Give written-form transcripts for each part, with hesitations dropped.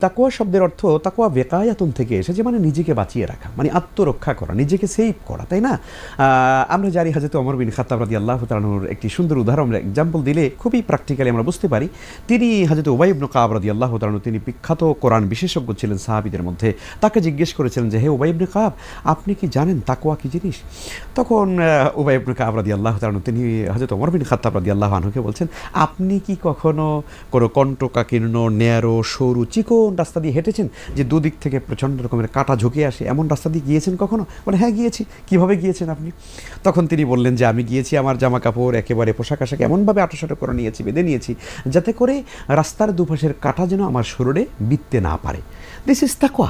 তাকওয়া শব্দের অর্থ তাকওয়া বেকায়াতুন থেকে এসেছে, মানে নিজেকে বাঁচিয়ে রাখা, মানে আত্মরক্ষা করা, নিজেকে সেভ করা, তাই না? আমরা জানি হযরত ওমর বিন খাত্তাব রাদিয়াল্লাহু তাআলা আনহুর একটি সুন্দর উদাহরণ এক্সাম্পল দিলে খুবই প্র্যাকটিক্যালি আমরা বুঝতে পারি। তিনি হযরত উবাই ইবনে কাব রাদিয়াল্লাহু তাআলা আনহু, তিনি বিখ্যাত কোরআন বিশেষজ্ঞ ছিলেন সাহাবীদের মধ্যে। তাকে জিজ্ঞেস করেছিলেন যে, হে উবাই ইবনে কাব, আপনি কি জানেন তাকওয়া কি জিনিস? তখন উবাই ইবনে কাব রাদিয়াল্লাহু তাআলা আনহু তিনি হযরত ওমর বিন খাত্তাব রাদিয়াল্লাহু আনহুকে বলছেন, আপনি কি কখনো কোনো কণ্টকাকীর্ণ ন্যারো সরু চিকন রাস্তা দিয়ে হেঁটেছেন যে দুদিক থেকে প্রচণ্ড রকমের কাঁটা ঝুঁকে আসে, এমন রাস্তা দিয়ে গিয়েছেন কখনো? বলে, হ্যাঁ গিয়েছি। কিভাবে গিয়েছেন আপনি? তখন তিনি বললেন যে, আমি গিয়েছি আমার জামা কাপড় একেবারে পোশাক আশাক এমনভাবে আটোসাটো করে নিয়েছি, বেঁধে নিয়েছি, যাতে করে রাস্তার দুপাশের কাঁটা যেন আমার শরীরে বিঁধতে না পারে। দিস ইজ তাকওয়া।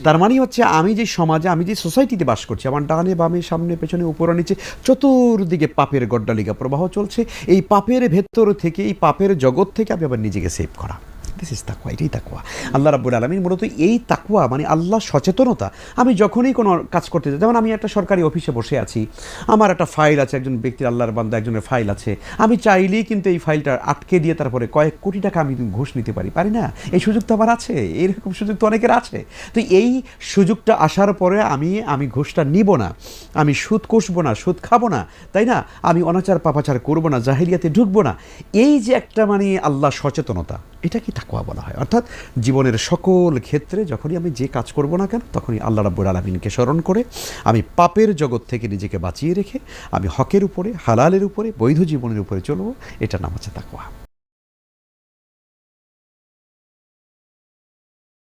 তার মানে হচ্ছে, আমি যে সমাজে, আমি যে সোসাইটিতে বাস করছি, আমার ডানে বামে সামনে পেছনে উপরে নিচে চতুর্দিকে পাপের গড্ডালিকা প্রবাহ চলছে, এই পাপের ভেতর থেকে, এই পাপের জগৎ থেকে আমি আবার নিজেকে সেভ করা। দিস ইজ তাকওয়া, এটাই তাকওয়া। আল্লাহ রাব্বুল আলামিন মূলত এই তাকওয়া মানে আল্লাহ সচেতনতা। আমি যখনই কোনো কাজ করতে যাই, যেমন আমি একটা সরকারি অফিসে বসে আছি, আমার একটা ফাইল আছে, একজন ব্যক্তির, আল্লাহর বান্দা একজনের ফাইল আছে, আমি চাইলেই কিন্তু এই ফাইলটা আটকে দিয়ে তারপরে কয়েক কোটি টাকা আমি ঘুষ নিতে পারি, পারি না? এই সুযোগ তো আমার আছে, এরকম সুযোগ তো অনেকের আছে। তো এই সুযোগটা আসার পরে আমি ঘুষটা নিব না, আমি সুদ কষবো না, সুদ খাবো না, তাই না? আমি অনাচার পাপাচার করবো না, জাহিলিয়াতে ঢুকবো না। এই যে একটা মানে আল্লাহ সচেতনতা, এটা কি তাকওয়া বলা হয়। অর্থাৎ জীবনের সকল ক্ষেত্রে যখনই আমি যে কাজ করব না কেন, তখনই আল্লাহ রাব্বুল আলামিনকে স্মরণ করে আমি পাপের জগৎ থেকে নিজেকে বাঁচিয়ে রেখে আমি হকের উপরে, হালালের উপরে, বৈধ জীবনের উপরে চলবো। এটার নাম হচ্ছে তাকওয়া।